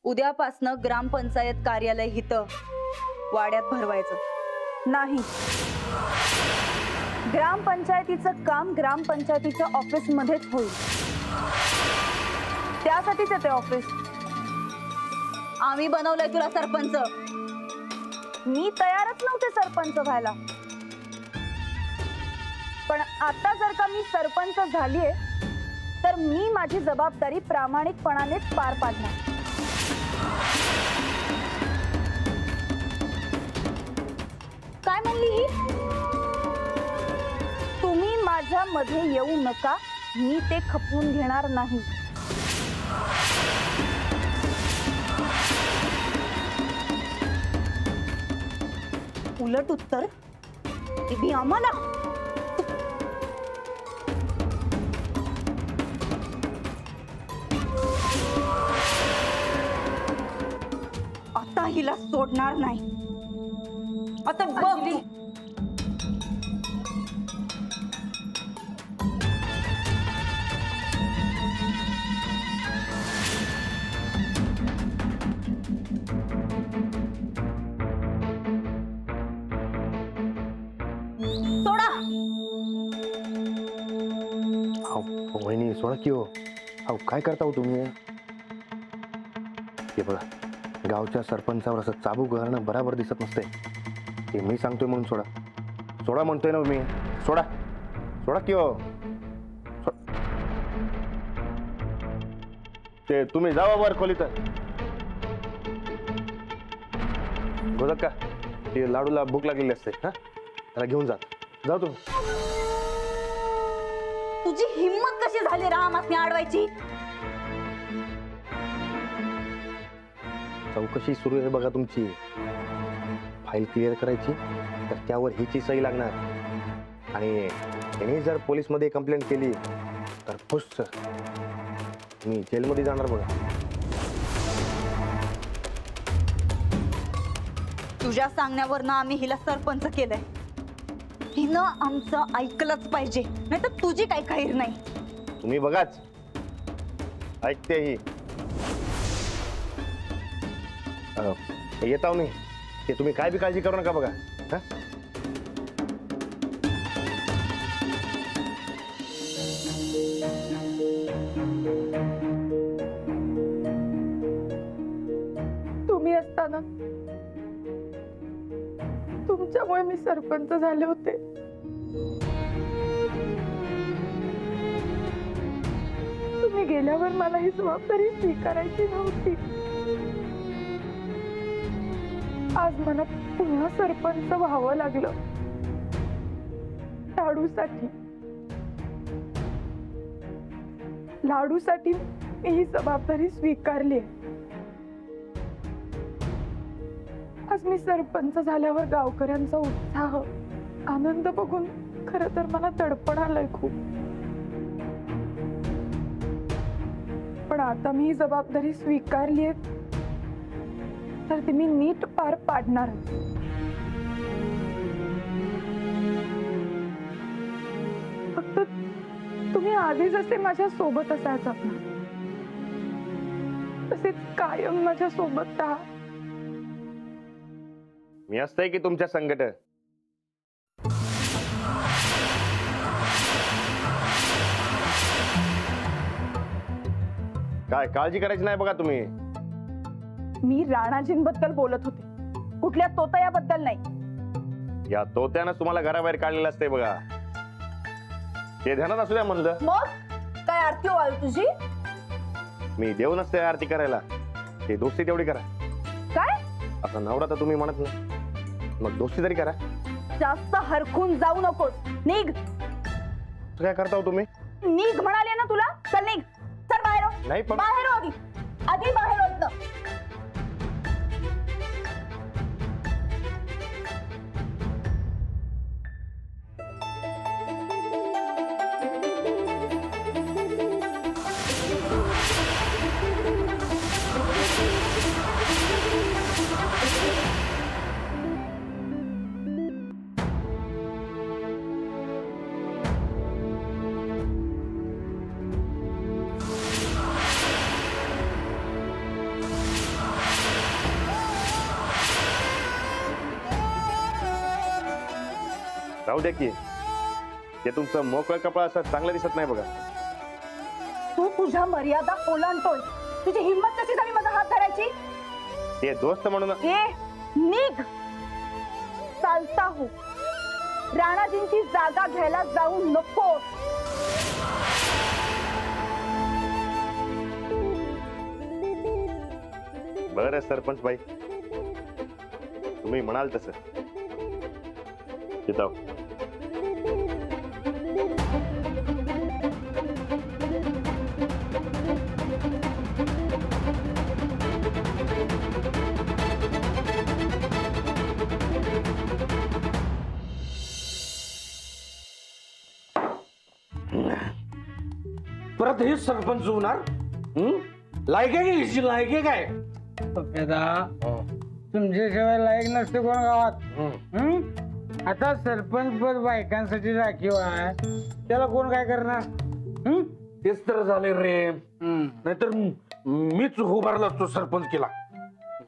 उद्यापासनं ग्रामपंचायत कार्यालय हितं वाड्यात भरवायचं नाही. ग्रामपंचायतीचं काम ग्रामपंचायतीच्या ऑफिस मध्येच होईल. त्यासाठीच ते ऑफिस. आम्ही बनवलंय तुला सरपंच. मी तयारच नव्हते सरपंच व्हायला, पण आता जर का मी सरपंच झालीये तर मी माझी जबाबदारी प्रामाणिकपणानेच पार पाडणार. काय म्हणली ही? तुम्ही माझ्या मध्ये येऊ नका, मी ते खपवून घेणार नाही. उलट उत्तर ते भी आम्हाला. आता हिला सोडणार नाही. आता बघ. सोडा. वहिनी सोडा की हो. अहो काय करता हो तुम्ही? हे बघा, गावच्या सरपंचावर असं चाबूक घालणं बराबर दिसत नसते. ते मी सांगतोय म्हणून सोडा. सोडा म्हणतोय ना मी. सोडा सोडा की हो. ते तुम्ही जावा वर खोलीत. गोदक का ते लाडूला भूक लागलेली असते. हा त्याला घेऊन जा. जाऊ तुम्ही. तुझी हिम्मत कशी झाली रामासने अडवायची? चौकशी सुरू आहे बघा तुमची. फाईल क्लिअर करायची तर त्यावर हिची सही लागणार. आणि त्याने जर पोलीसमध्ये कंप्लेंट केली तर खुश मी जेलमध्ये जाणार बघा. तुझ्या सांगण्यावरनं आम्ही हिला सरपंच केलंय. हिनं आमचं ऐकलंच पाहिजे, नाही तर तुझी काही खैर नाही. तुम्ही बघाच. ऐकते ही. येताव मी. ते तुम्ही काय बी काळजी करू नका बघा. हा तुम्ही असताना तुमच्यामुळे मी सरपंच झाले होते. तुम्ही गेल्यावर मला ही जबाबदारी स्वीकारायची नव्हती. आज मला पुन्हा सरपंच व्हावं लागलं. लाडूसाठी मी ही जबाबदारी स्वीकारली. आज मी सरपंच झाल्यावर गावकऱ्यांचा उत्साह, आनंद बघून खरं तर मला दडपण आलंय खूप. पण आता मी ही जबाबदारी स्वीकारलीये तर ती मी नीट पार पाडणार. फक्त तुम्ही आधी जसे माझ्या सोबत असायचात ना, तसेच कायम माझ्या सोबत राहा. मी असतंय की तुमच्या संकट. काय काळजी करायची नाही बघा तुम्ही. मी राणाजींबद्दल बोलत होते, कुठल्या तोतयाबद्दल नाही. या तोत्यानं तुम्हाला घराबाहेर काढलेलं असते बघा. ते ध्यानात असू द्या म्हणलं. मग काय आरती व्हाल तुझी? मी देव नसते आरती करायला. ते दोस्ती तेवढी करा. काय असं नवरा तर तुम्ही म्हणत नाही, मग दोस्ती तरी करा. जास्त हरखून जाऊ नकोस. निघ. काय करता हो तुम्ही? निघ म्हणाले ना तुला. चल निघ. चल बाहेर. नाही पण बाहेर आधी आधी बाहेर होत. राहू द्या की, ते तुमचं मोकळं कपडा असं चांगलं दिसत नाही बघा. तू तुझ्या मर्यादा ओलांडतोय. तुझी हिंमत कशी झाली माझा हात धरायची? ते दोस्त म्हणून ए निघ, चालता हो. राणाजींची जागा घ्यायला जाऊ नको. बरं सरपंच बाई, तुम्ही म्हणाल तसं. येतो. परत हेच सरपंच होणार? लायक आहे की हिची लायक आहे काय? तुमच्याशिवाय लायक नसते कोण गावात. आता सरपंच पद बायकांसाठी राखीव आहे, त्याला कोण काय करणार? तेच तर झाले रे. नाहीतर मीच उभारला असतो सरपंच केला.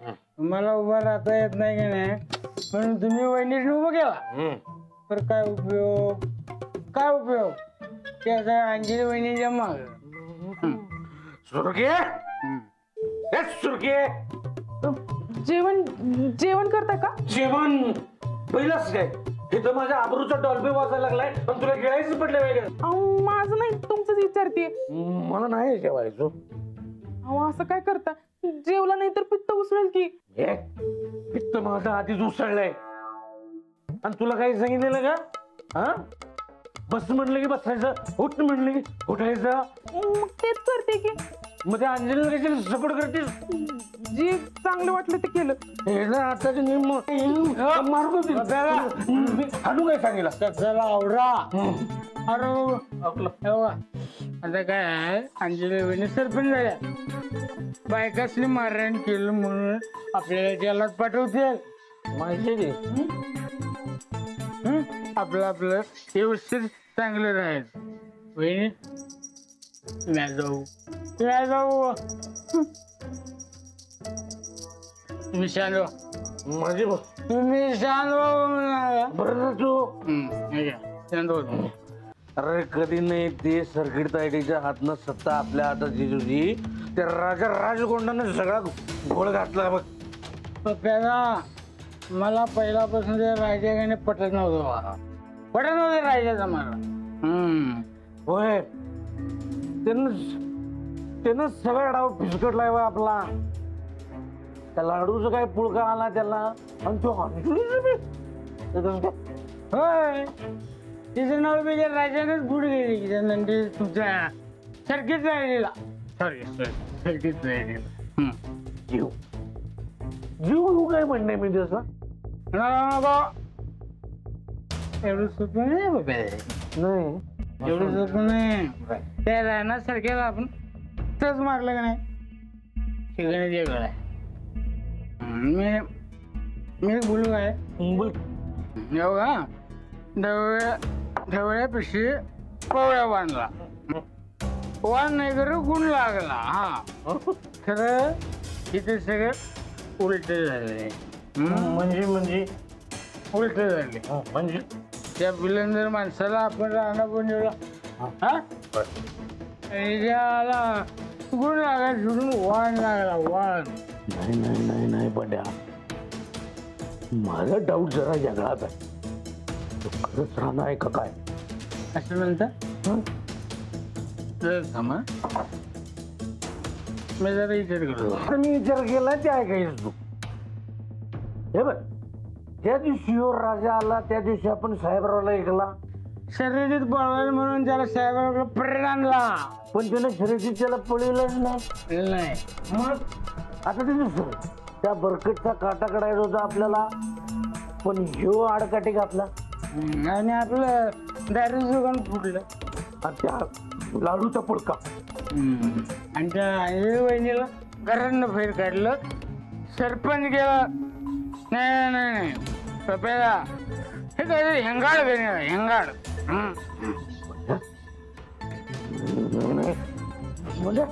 तुम्हाला उभा राहता येत नाही की नाही, म्हणून तुम्ही वहिनीने उभं केला. तर काय उपयोग? काय उपयोग? त्याचा अंजली वहिनीच्या माग. सुरके, सुरके, जेवण जेवण करता का? जेवण पहिलंच काय? हे तर माझ्या आबरूचा डॉल्बी वाजायला लागलाय, पण तुला गिळायचं पडलं वेगळं. अहो माझं नाही, तुमचंच विचारते. मला नाही जेवायचं. अहो असं काय करता? जेवला नाही तर पित्त उसळेल की. हे पित्त माझं आधीच उसळलंय. आणि तुला काही सांगितलेलं का? हा, बस म्हणलं की बसायचं, उठ म्हणलं की उठायचं. मग तेच करते की. मग त्या अंजलीला कशी सपोर्ट करतेस? जे चांगलं वाटलं ते केलं. हे ना आताचे नियम मारतो हाणू काय सांगितलं? कशाला आवरा? अरे आता काय आहे, अंजली वहिनी सरपंच झाल्या, बायकासनी मारहाण केलं म्हणून आपल्याला जेलात पाठवतील. माहिती दे. आपलं आपलं व्यवस्थित चांगलं राहायचं. वहिनी नाही जाऊ, नाही जाऊ. तुम्ही शांत व्हा. माझी तुम्ही शांत व्हा. बरं तू शांत होतो. अरे कधी नाही ते सर्किट तायडीच्या हातनं सत्ता आपल्या हातात येत होती, त्या राजा राजकोंडाने सगळा घोळ घातला बघ. पप्प्याला मला पहिल्यापासून ते राजाने पटत नव्हतं. पटत नव्हतं राजाचा मला. होय, त्यानं सगळा डाव फिसकटलाय बा आपला. त्या लाडूचं काय पुळका आला त्याला, आणि तो होय, तिचं नाव बी राजानेच पुढे गेली की त्यानंतर तुमच्या सर्किट राहिलेला. सर्किट राहिलेला जीव जीव काय म्हणणे मी त्याचा? एवढं सोपं नाही बाबा. नाही एवढं सोपं नाही. त्या राहण्यासारख्याला आपण तच मारलं का नाही, शिकणे जे आहे. मी बोलू काय? बोल. येऊ का? ढवळ्यापेशी पवळ्या बांधला, वाण नाही कर गुण लागला. हा खरं इथे सगळं उलट झालंय. म्हणजे उलट झाले. म्हणजे त्या बिलंदर माणसाला आपण राहणार पण एवढा, हा, आणि त्याला गुण लागायला सोडून वाण लागला. वाण नाही नाही नाही नाही बंड्या, माझा डाऊट जरा वेगळाच आहे. तो खरंच राहणार आहे का काय? असं म्हणता? थांबा, मी जरा विचार करतो. मी विचार केला ते ऐकायच तू. हे बघ, त्या दिवशी राजा आला त्या दिवशी आपण साहेबरावला ऐकला. शर्यतीत पळवायला म्हणून त्याला साहेबांकडे प्रेरण आणला, पण त्यानं शर्यतीत त्याला पळवलंच नाही. मग आता ते दुसरं, त्या बरकटचा काटा काढायचा होता आपल्याला, पण ह्यो आडकाठी घातला आणि आपलं दारूचं दुकान फुटलं. आणि त्या लाडूचा पुळका आणि त्या अंजली वहिनीला घरांना फेर काढलं. सरपंच गेला. नाही नाही नाही पप्याला हे काय हेंगाड घेणे हेंगाड. मला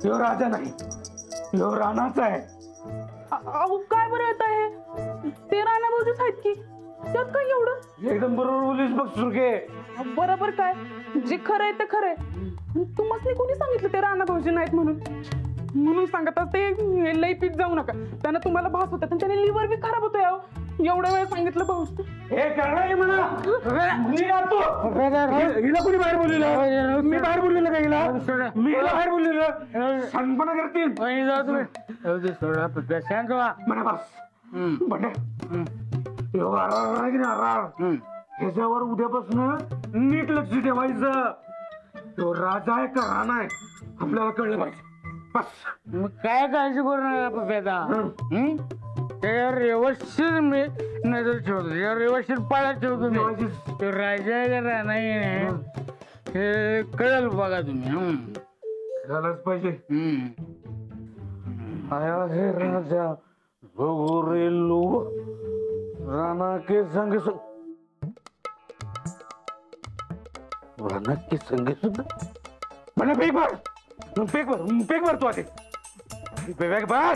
यो राजा नाही, यो राणाचा आहे. अहो काय बरं येत आहे, ते राणा भाऊजीच आहेत की, त्यात काय एवढं? एकदम बरोबर बोलीस बघ सुरके. बरोबर काय, जे खरं आहे ते खरं आहे. तुम्हाला कोणी सांगितलं ते राणा भाऊजी नाहीत म्हणून सांगत असते लई पीत जाऊ नका, त्यांना तुम्हाला भास होतात आणि त्याने लिव्हर बी खराब होतोय. अहो एवढ्या वेळ सांगितलं भाऊजी. हे करणार म्हणा, हिला कोणी बाहेर बोललेलं? मी बाहेर बोललेलं का हिला? मी हिला बाहेर बोललेलं? शानपणा करतील शांत व्हा. म्हणा बस बंड्या, यो आरार आहे की नाही आरार, ह्याच्यावर उद्यापासून नीट लक्ष ठेवायचं. तो राजा आहे का राणा आहे आपल्याला कळलं पाहिजे. बस मग काय काळजी करू नका पप्याचा. त्याच्यावर व्यवस्थित मी नजर ठेवतो, त्याच्यावर व्यवस्थित पाळत ठेवतो मी. तो राजा आहे का राणा आहे हे कळेल बघा तुम्ही. झालंच पाहिजे. आया हे राजा घोरेलो राणा के संग राणा के संग मला फेक मार तू आते फेक मार.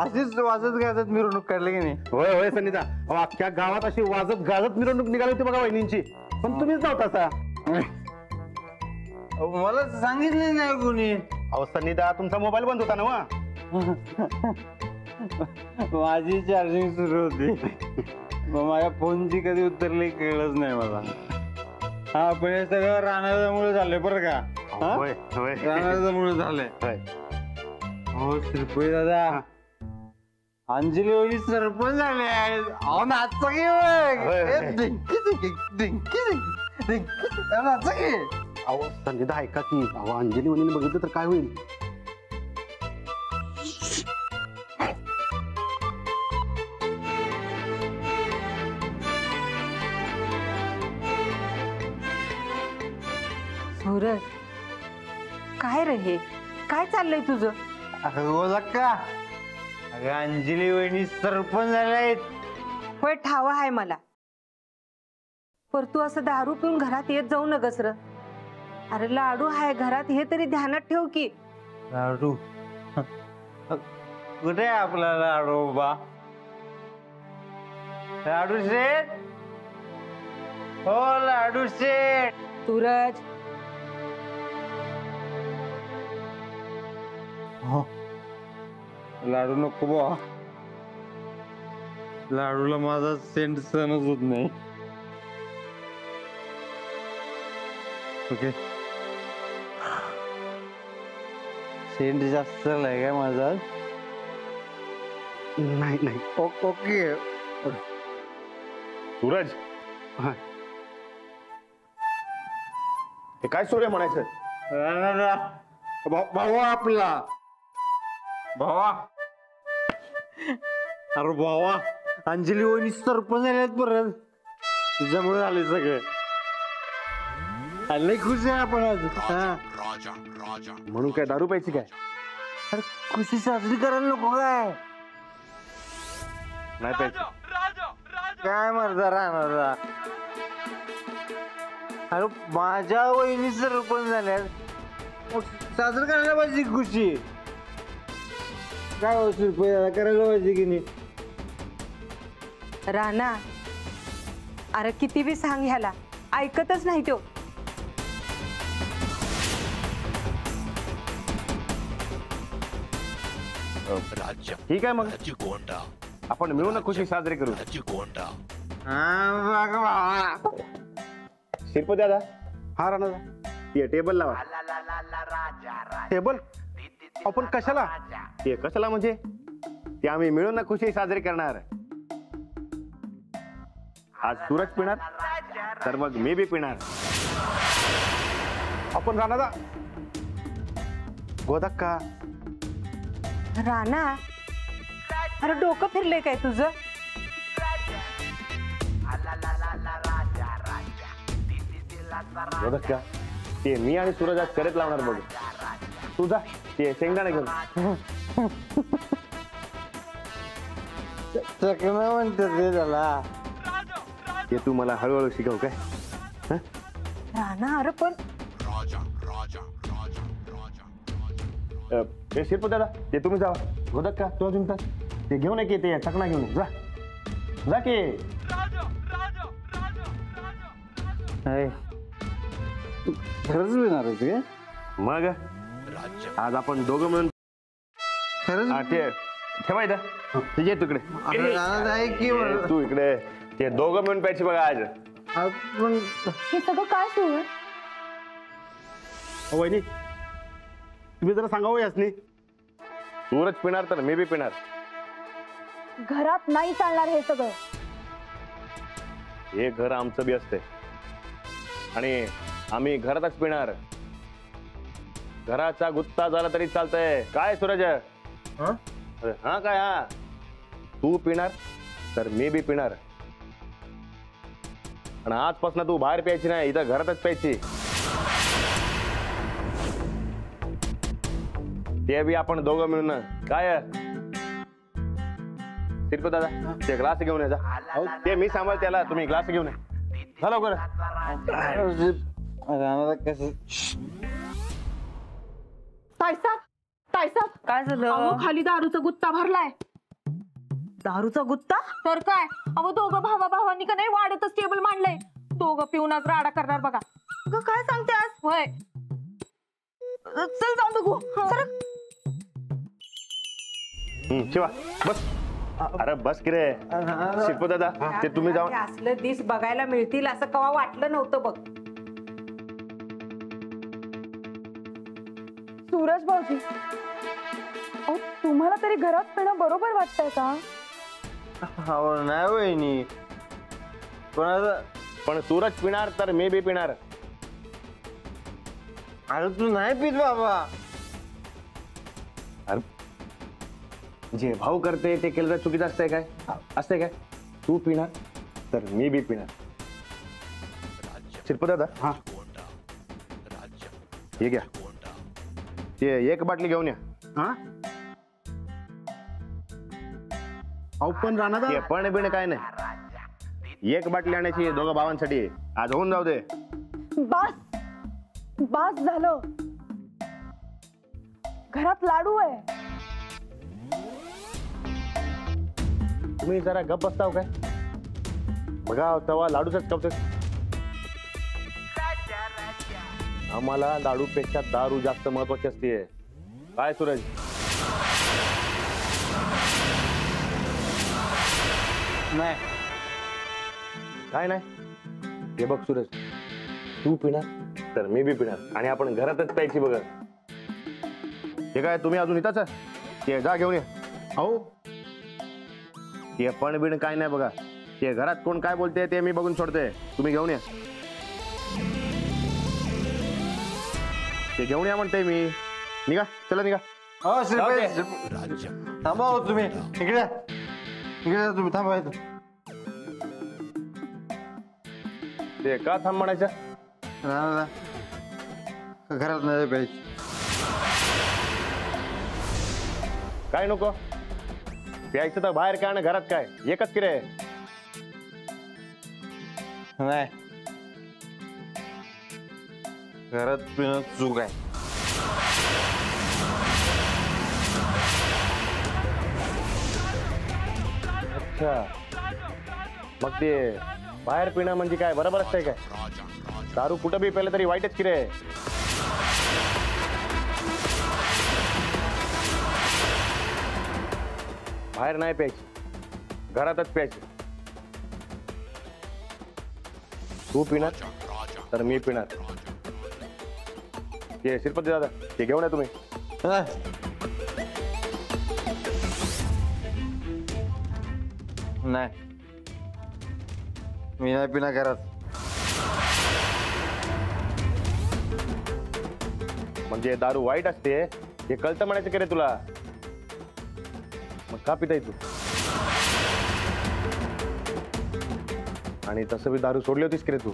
अशीच वाजत गाजत मिरवणूक काढली की नाही? होय होय सनीता, अहो अख्ख्या गावात अशी वाजत गाजत मिरवणूक निघाली होती बघा वहिनींची, पण तुम्हीच नव्हता. मला सांगितलं नाही कोणी. अहो सनीता, तुमचा मोबाईल बंद होता ना वा? माझी चार्जिंग सुरू होती, मग माझ्या फोनची कधी उतरली कळलंच नाही मला. हा पण हे सगळं राणाच्यामुळे झालंय बरं का. होय होय राणाच्यामुळे झालंय. होय. हो श्रीपुरी दादा, अंजली वहिनी सरपंच झाले आहेत. अहो नाचता की होय, होय. नाचता की. अहो संगीता ऐका की, अहो अंजली वहिनीने बघितलं तर काय होईल? सूरज, काय रे हे, काय चाललंय तुझं? अगं बोला का, अगं अंजली वहिनी सरपंच झाले आहेत. होय ठावा आहे मला, पर तू असं दारू पिऊन घरात येत जाऊ नगस र. अरे लाडू आहे घरात, हे तरी ध्यानात ठेव की. लाडू कुठे आहे आपला लाडू बा? लाडू शेठ, हो लाडू शेठ. सूरज, लाडू नको बा, लाडूला माझा सेंट सहनच होत नाही. ओके, सेंट जास्त झालाय काय माझा? नाही नाही ओके. सूरज, हा. हे काय सूर्य म्हणायचं? भावा आपला भावा, अरे भावा अंजली वहिनी सरपंच झाल्यात परत, तुझ्यामुळे झाले सगळे. लय खुश आहे आपण आज. म्हणून काय दारू प्यायची काय? अरे खुशी साजरी करायला नको काय? नाही प्यायची. काय मर्दा राहणार? अरे माझ्या वहिनी सरपंच झाल्यात, मग साजरी करायला पाहिजे खुशी. काय होईल करायला पाहिजे की नाही? राणा, अरे किती बी सांग ह्याला, ऐकतच नाही तो. ठीक आहे, मग आपण मिळून खुशी साजरी करू. हा बघ भावा, शिरपत दादा, हा राणा ते टेबल लावा. टेबल? आपण कशाला? ते कशाला म्हणजे ते आम्ही मिळून ना खुशी साजरी करणार. आज सूरज पिणार तर मग मी बी पिणार. आपण राणा गोदक्का. राणा, अरे डोकं फिरलंय काय तुझं? गोदक्का, ते मी आणि सूरज आज करत लावणार बघ. तुझा ते शेंगदाणे घेऊन. चकना म्हणतात ते त्याला. ते तू मला हळूहळू शिकव काय. हं? राणा अरे पण हे शिरपत दादा ते तुम्ही जावा. गोदक का तू अजून तर ते घेऊन ये की ते चकना घेऊन ये. जा जा की. अरे, तू खरंच पिणार आहे ते? मग आज आपण दोघं मिळून खरंच? हा, ते ठेवा इथं. ते ये तिकडे. अरे राणा आहे की ये तू इकडे. ते दोघं मिळून प्यायची बघा आज. आपण हे सगळं काय सुरू आहे? वहिनी तुम्ही जरा सांगावं यासनी. सूरज पिणार तर मी बी पिणार. घरात नाही चालणार हे सगळं. हे घर आमचं बी असते आणि आम्ही घरातच पिणार. घराचा गुत्ता झाला तरी चालतंय. काय सूरज? अरे हा काय हा तू पिणार तर मी बी पिणार. आणि आजपासून तू बाहेर प्यायची नाही, इथं घरातच प्यायची. ते बी आपण दोघं मिळून. काय शिरपत दादा ते ग्लास घेऊन ये जा. ते मी सांभाळ त्याला, तुम्ही ग्लास घेऊन ये. झालं लवकर. राणाला कसं तायसाब काय झालं? खाली दारूचा गुत्ता भरलाय. दारूचा गुत्ता? तर काय अहो दोघं भावांनी का नाही वाढतच टेबल मांडलंय. दोघं पिऊनच राडा करणार बघा. अगं, काय सांगते आज? होय चल जाऊन बघू. सरक. शिवा बस. अरे बस की रे शिरपत दादा ते तुम्ही जाऊन. असलं दिस बघायला मिळतील असं कवा वाटलं नव्हतं बघ. सूरज भाऊजी, अहो तुम्हाला तरी घरात पिणं बरोबर वाटतंय का? हो नाही वहिनी, पण आता पण सूरज पिणार तर मी बी पिणार. अरे तू नाही पित बाबा. अरे जे भाऊ करते ते केलं तर चुकीचं असतंय काय? असतंय काय? तू पिणार तर मी बी पिणार. शिरपत दादा हा हे घ्या. ते एक बाटली घेऊन या. हा अहो पण राणा ते पण बिण काय नाही. एक बाटली आणायची दोघं भावांसाठी. आज होऊन जाऊ दे. बास झालं. घरात लाडू आहे. तुम्ही जरा गप बसताव काय? बघा तवा लाडूच कवतोय. आम्हाला लाडूपेक्षा दारू जास्त महत्वाची असते. काय सूरज? नाही काय नाही. हे बघ सूरज, तू पिणार तर मी बी पिणार आणि आपण घरातच प्यायची बघ. हे काय तुम्ही अजून इथंच आहे? ते जा घेऊन ये. अहो ते पण बिण काय नाही बघा. ते घरात कोण काय बोलते ते मी बघून सोडते. तुम्ही घेऊन या. ते घेऊन या म्हणते मी. निघा चला निघा. हो जाऊ दे. थांबा हो तुम्ही. इकडे इकडे तुम्ही थांबा इथं. ते का थांब म्हणायचं? राणाला घरात नाही प्यायची. काय नको प्यायचं तर बाहेर काय आणि घरात काय एकच की रे. नाही घरात पिणं चूक आहे. अच्छा मग ते बाहेर पिणं म्हणजे काय बरोबर असतंय काय? दारू कुठं बी प्यायलं तरी वाईटच की रे. बाहेर नाही प्यायची, घरातच प्यायची. तू पिणार तर मी पिणार. ते शिरपती दादा ते घेऊन या तुम्ही. नाही मी नाही पिणार घरात. म्हणजे दारू वाईट असते हे कळतं म्हणायचं की रे तुला? मग का पिताय तू? आणि तसं बी दारू सोडली होतीस की रे तू?